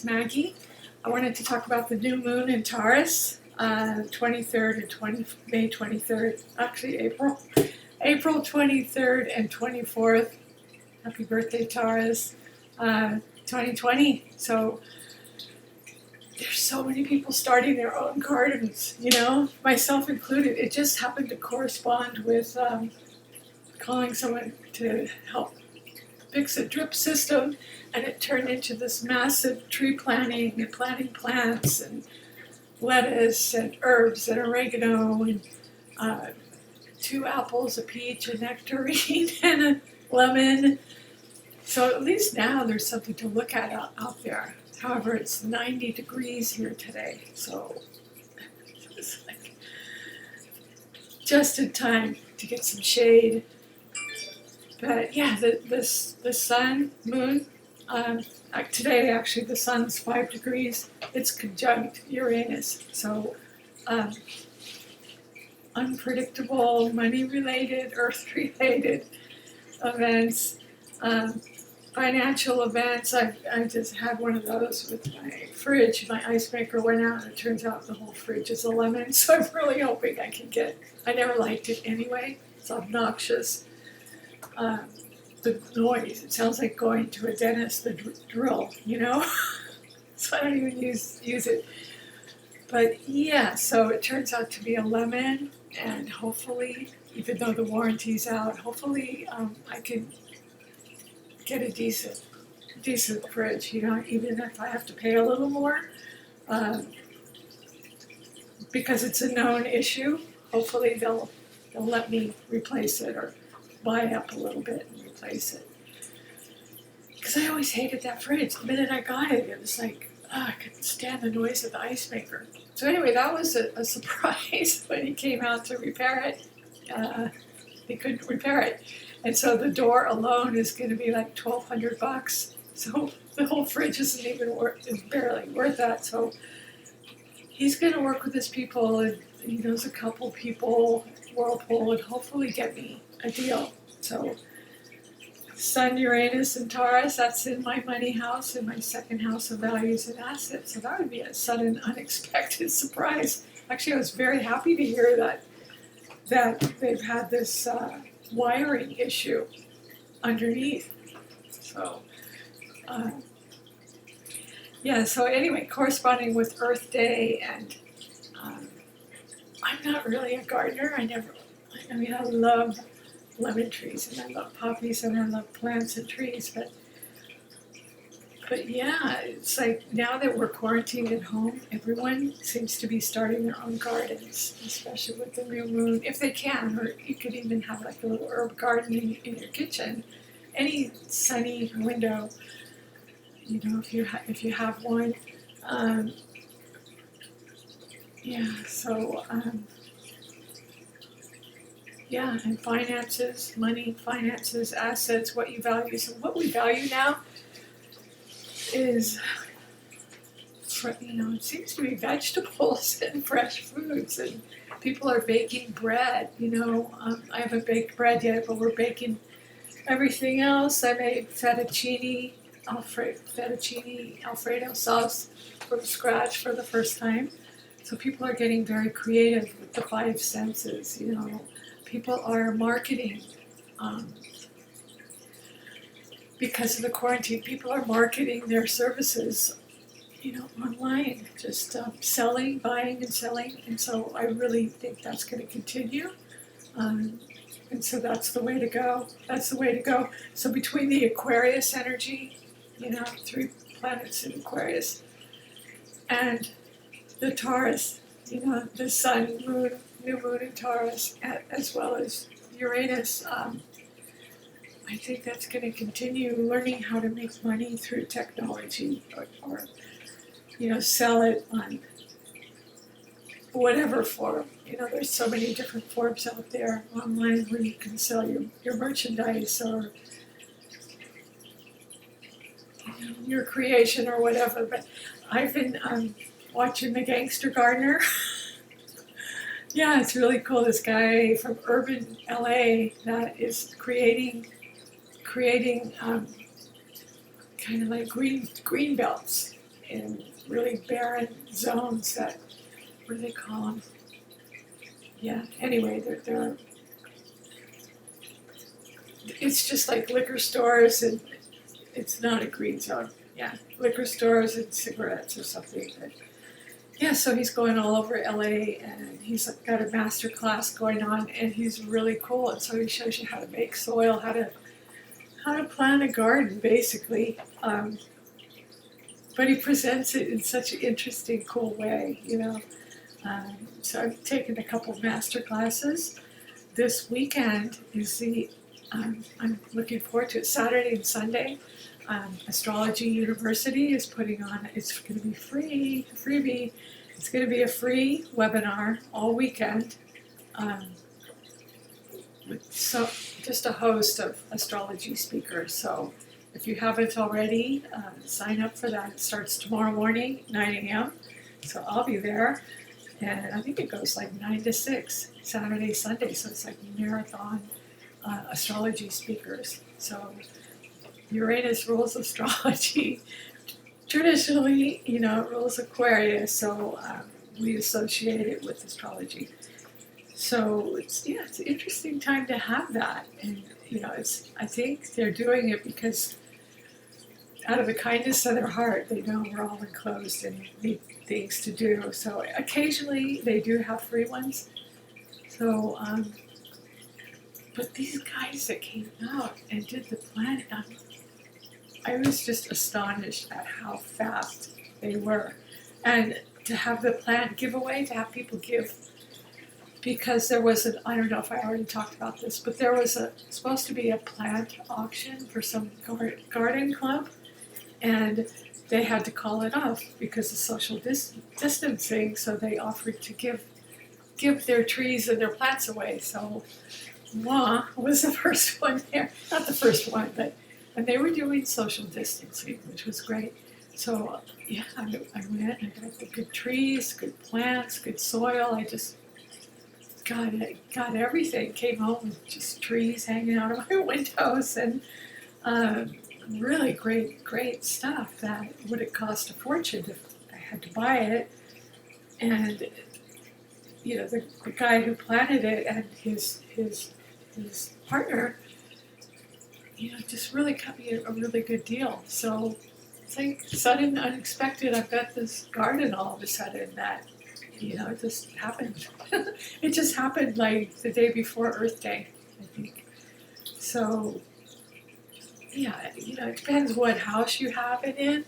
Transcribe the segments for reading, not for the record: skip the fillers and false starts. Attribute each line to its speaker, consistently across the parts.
Speaker 1: It's Maggie. I wanted to talk about the new moon in Taurus, 23rd and May 23rd, actually April 23rd and 24th. Happy birthday, Taurus, 2020. So there's so many people starting their own gardens, myself included. It just happened to correspond with calling someone to help fix a drip system, and it turned into this massive tree planting and planting plants and lettuce and herbs and oregano and 2 apples, a peach, a nectarine, and a lemon. So at least now there's something to look at out there. However, it's 90 degrees here today, so it's like just in time to get some shade. But yeah, the sun, moon, today actually the sun's 5 degrees. It's conjunct Uranus, so unpredictable, money-related, earth-related events, financial events. I just had one of those with my fridge. My ice maker went out, and it turns out the whole fridge is a lemon. So I'm really hoping I can get. I never liked it anyway. It's obnoxious. The noise, it sounds like going to a dentist, the drill, so I don't even use it. But yeah, so it turns out to be a lemon, and hopefully, even though the warranty's out, hopefully I can get a decent fridge, even if I have to pay a little more, because it's a known issue. Hopefully they'll let me replace it or buy up a little bit and replace it. Because I always hated that fridge. The minute I got it, it was like, I couldn't stand the noise of the ice maker. So anyway, that was a surprise when he came out to repair it. He couldn't repair it. And so the door alone is going to be like $1,200. So the whole fridge is barely worth that. So he's going to work with his people, and he knows a couple people, Whirlpool, and hopefully get me a deal. So Sun, Uranus, and Taurus, that's in my money house, in my second house of values and assets. So that would be a sudden, unexpected surprise. Actually, I was very happy to hear that they've had this wiring issue underneath. So, so anyway, corresponding with Earth Day, and I'm not really a gardener. I love lemon trees, and I love poppies, and I love plants and trees, but yeah, it's like now that we're quarantined at home, everyone seems to be starting their own gardens, especially with the new moon, if they can, or you could even have like a little herb garden in your kitchen, any sunny window, if you have one. And finances, money, finances, assets, what you value. So what we value now is, it seems to be vegetables and fresh foods, and people are baking bread. I haven't baked bread yet, but we're baking everything else. I made fettuccine Alfredo sauce from scratch for the first time. So people are getting very creative with the 5 senses, People are marketing, because of the quarantine, people are marketing their services, online, just selling, buying and selling. And so I really think that's going to continue. And so that's the way to go. So between the Aquarius energy, 3 planets in Aquarius, and the Taurus, the sun, moon, new moon in Taurus, as well as Uranus, I think that's going to continue, learning how to make money through technology, or sell it on whatever form. There's so many different forms out there online where you can sell your merchandise, or your creation or whatever. But I've been watching The Gangster Gardener. Yeah, it's really cool. This guy from urban LA that is creating kind of like green belts in really barren zones that, what do they call them? Yeah, anyway, they're it's just like liquor stores, and it's not a green zone. Yeah, liquor stores and cigarettes or something. But yeah, so he's going all over LA, and he's got a master class going on, and he's really cool. And so he shows you how to make soil, how to plant a garden, basically. But he presents it in such an interesting, cool way, you know. So I've taken a couple of master classes. This weekend is I'm looking forward to it. Saturday and Sunday, Astrology University is putting on, it's going to be freebie. It's going to be a free webinar all weekend. Just a host of astrology speakers. So if you haven't already, sign up for that. It starts tomorrow morning, 9 a.m. So I'll be there. And I think it goes like 9 to 6, Saturday, Sunday. So it's like marathon astrology speakers. So Uranus rules astrology. Traditionally, you know, it rules Aquarius. So we associate it with astrology. So it's an interesting time to have that. And, you know, I think they're doing it because out of the kindness of their heart, they know we're all enclosed and need things to do. So occasionally they do have free ones. So, but these guys that came out and did the planet, I was just astonished at how fast they were. And to have the plant giveaway, to have people give, because there was I don't know if I already talked about this, but there was supposed to be a plant auction for some garden club, and they had to call it off because of social distancing, so they offered to give their trees and their plants away. So Moi was the first one there. Not the first one, but and they were doing social distancing, which was great. So yeah, I went and I got the good trees, good plants, good soil. I just got everything. Came home with just trees hanging out of my windows, and really great stuff that would have cost a fortune if I had to buy it. And you know, the guy who planted it and his partner, you know, just really cut me a really good deal. So it's like sudden, unexpected. I've got this garden all of a sudden that, you know, it just happened. It just happened like the day before Earth Day, I think. So, yeah, you know, it depends what house you have it in.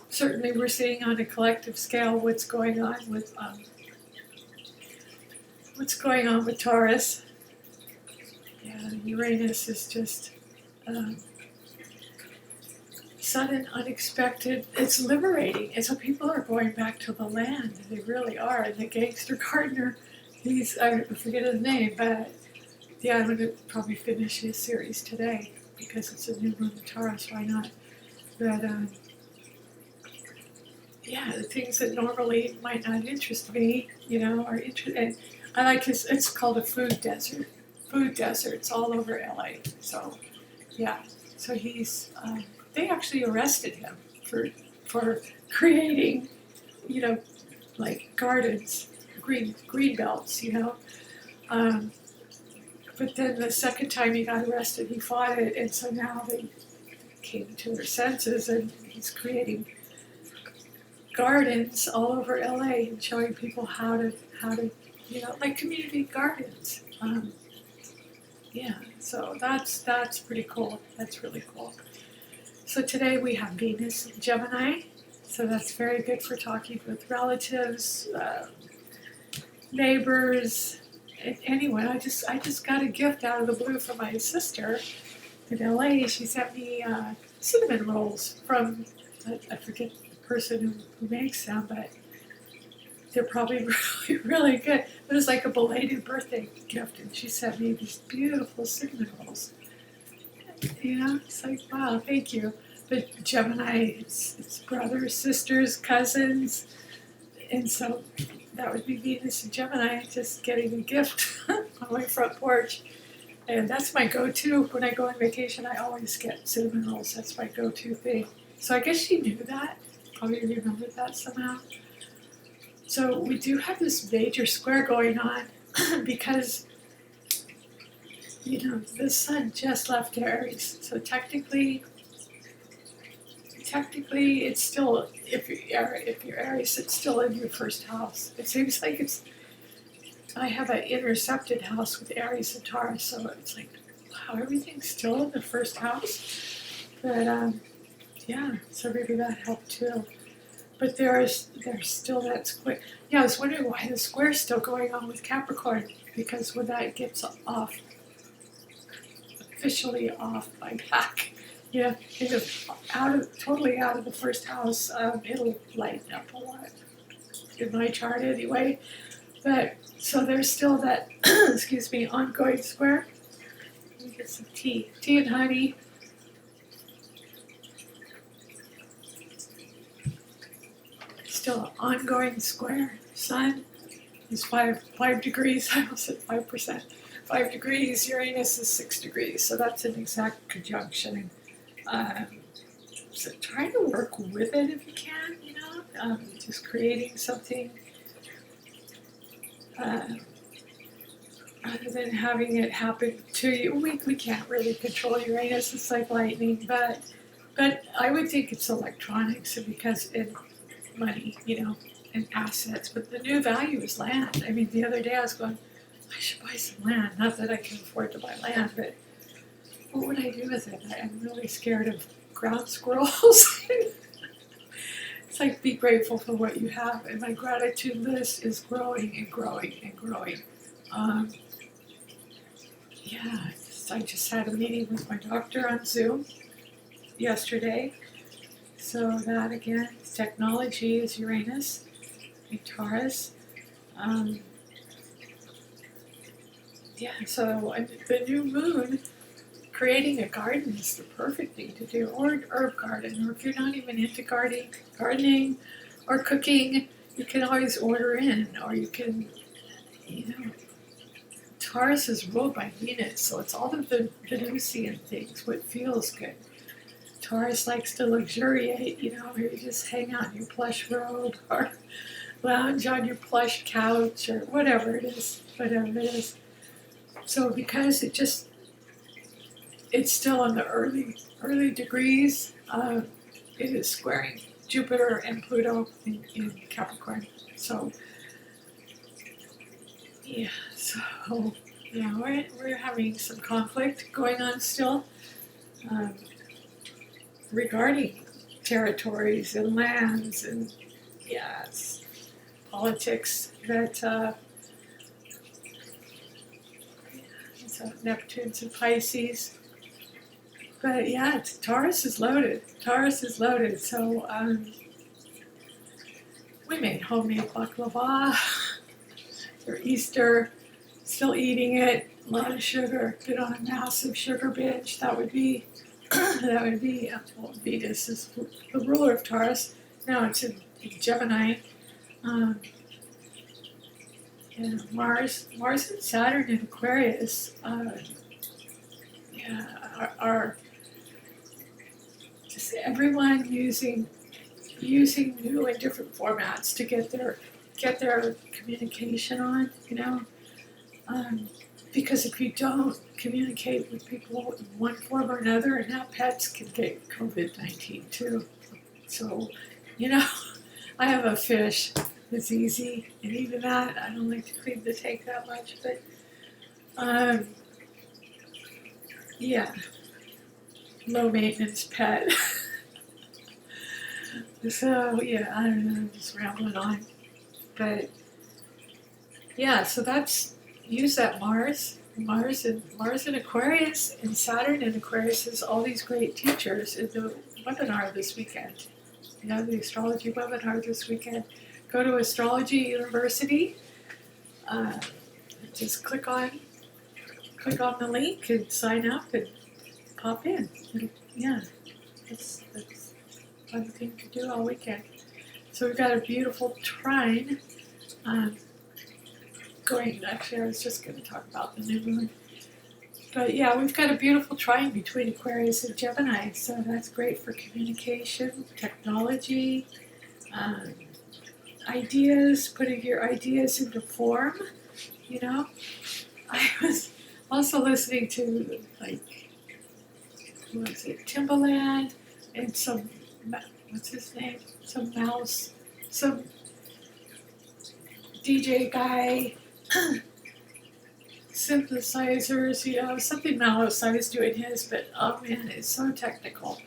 Speaker 1: Certainly we're seeing on a collective scale what's going on with Taurus. Yeah, Uranus is just sudden, unexpected. It's liberating. And so people are going back to the land. They really are. And the gangster gardener, I forget his name, but yeah, I'm going to probably finish his series today because it's a new moon in Taurus. Why not? But yeah, the things that normally might not interest me, you know, are interesting. I like it's called a food desert. Food deserts all over LA. So, yeah. So they actually arrested him for creating, you know, like gardens, green belts, you know. But then the second time he got arrested, he fought it, and so now they came to their senses, and he's creating gardens all over LA and showing people how to you know, like community gardens. Yeah, so that's pretty cool. That's really cool. So today we have Venus in Gemini, so that's very good for talking with relatives, neighbors, anyone. I just got a gift out of the blue from my sister in LA. She sent me cinnamon rolls from I forget the person who makes them, but they're probably really good. It was like a belated birthday gift, and she sent me these beautiful cinnamon rolls. You know, it's like, wow, thank you. But Gemini, it's brothers, sisters, cousins, and so that would be Venus and Gemini, just getting a gift on my front porch. And that's my go-to. When I go on vacation, I always get cinnamon rolls. That's my go-to thing. So I guess she knew that, probably remembered that somehow. So we do have this major square going on because, the sun just left Aries. So technically it's still, if you're Aries, it's still in your first house. It seems like I have an intercepted house with Aries and Taurus, so it's like, wow, everything's still in the first house. But so maybe that helped too. But there's still that square. Yeah, I was wondering why the square's still going on with Capricorn, because when that gets officially off my back, totally out of the first house, it'll lighten up a lot in my chart anyway. But so there's still that excuse me, ongoing square. Let me get some tea and honey. Still an ongoing square. Sun is 5 degrees. I almost said 5%. 5 degrees. Uranus is 6 degrees. So that's an exact conjunction. So try to work with it if you can. Just creating something rather than having it happen to you. We can't really control Uranus. It's like lightning, but I would think it's electronics because money, and assets. But the new value is land. I mean, the other day I was going, I should buy some land. Not that I can afford to buy land, but what would I do with it? I'm really scared of ground squirrels. It's like, be grateful for what you have. And my gratitude list is growing and growing and growing. I just had a meeting with my doctor on Zoom yesterday. So that again, technology is Uranus and Taurus. So the new moon, creating a garden is the perfect thing to do, or an herb garden, or if you're not even into gardening or cooking, you can always order in, or you can, Taurus is ruled by Venus, so it's all of the Venusian things, what feels good. Taurus likes to luxuriate, where you just hang out in your plush robe or lounge on your plush couch or whatever it is. So because it's still in the early degrees, it is squaring Jupiter and Pluto in Capricorn. So we're having some conflict going on still. Regarding territories and lands and politics that Neptune's and Pisces. But Taurus is loaded. So we made homemade baklava for Easter. Still eating it. A lot of sugar. Been on a massive sugar binge. That would be Venus is the ruler of Taurus. Now it's in Gemini. Mars and Saturn in Aquarius are just everyone using new and different formats to get their communication on, because if you don't communicate with people in one form or another, and now pets can get COVID-19 too. So, I have a fish that's easy, and even that, I don't like to clean the tank that much, but, low maintenance pet. So, I don't know, I'm just rambling on. But, so use that Mars in Aquarius, and Saturn in Aquarius is all these great teachers in the webinar this weekend. The astrology webinar this weekend. Go to Astrology University. Just click on the link and sign up and pop in. That's a fun thing to do all weekend. So we've got a beautiful trine going. Actually, I was just going to talk about the new moon. But yeah, we've got a beautiful trine between Aquarius and Gemini, so that's great for communication, technology, um, ideas, putting your ideas into form, you know. I was also listening to, like, who was it, Timbaland, and some, what's his name, some mouse, some DJ guy, synthesizers, you know, something Mouse. I was doing his, but oh man, it's so technical.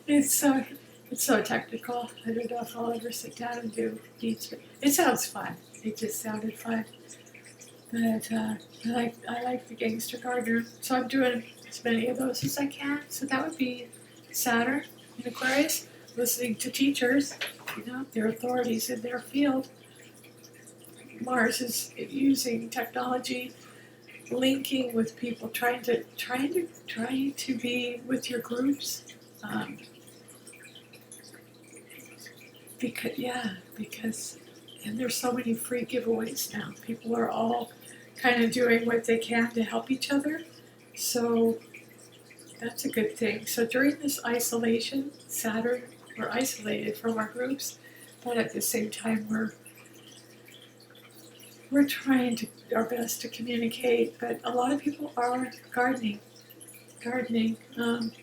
Speaker 1: it's so it's so technical. I don't know if I'll ever sit down and do beats, but it sounds fun. It just sounded fun. But I like the Gangster Gardener, so I'm doing as many of those as I can. So that would be Saturn in Aquarius, listening to teachers, you know, their authorities in their field. Mars is using technology, linking with people, trying to be with your groups. Because and there's so many free giveaways now. People are all kind of doing what they can to help each other. So that's a good thing. So during this isolation, Saturn, we're isolated from our groups, but at the same time we're trying to our best to communicate. But a lot of people are gardening. And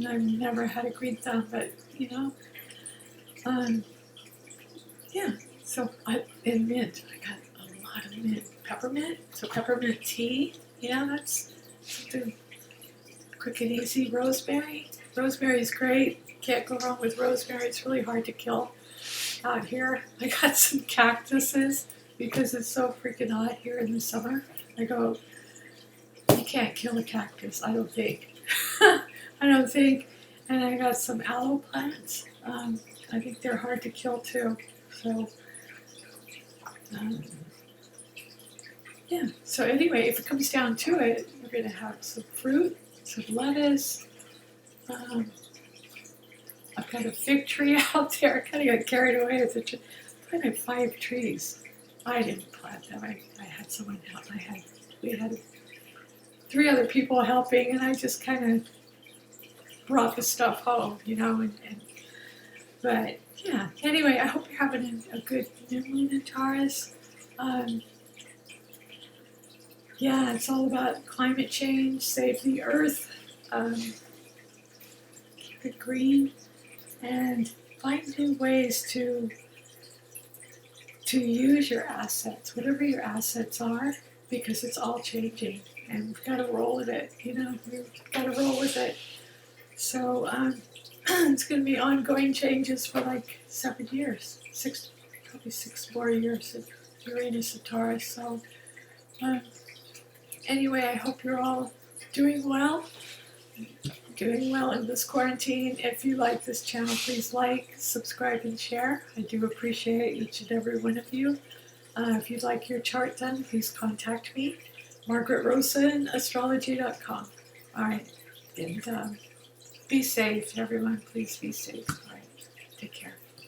Speaker 1: I've never had a green thumb, but you know, yeah. So in mint, I got a lot of mint, peppermint. So peppermint tea, yeah, that's something quick and easy. Rosemary is great. Can't go wrong with rosemary. It's really hard to kill out here. I got some cactuses because it's so freaking hot here in the summer. I go, you can't kill a cactus, I don't think. I don't think. And I got some aloe plants. I think they're hard to kill too. So, yeah. So anyway, if it comes down to it, we're going to have some fruit, some lettuce. I've got a fig tree out there. I kind of got carried away with the tree. I planted 5 trees. I didn't plant them. I had someone help. We had 3 other people helping, and I just kind of brought the stuff home, you know. But yeah. Anyway, I hope you're having a good new moon in Taurus. Yeah, it's all about climate change, save the earth, keep it green, and find new ways to use your assets, whatever your assets are, because it's all changing, and we've got to roll with it, you know, we've got to roll with it. So it's going to be ongoing changes for like 7 years, probably 6 more years of Uranus and Taurus. So anyway, I hope you're all doing well in this quarantine. If you like this channel, please like, subscribe, and share. I do appreciate each and every one of you. If you'd like your chart done, please contact me, margaretrosenastrology.com. All right, and be safe, everyone. Please be safe.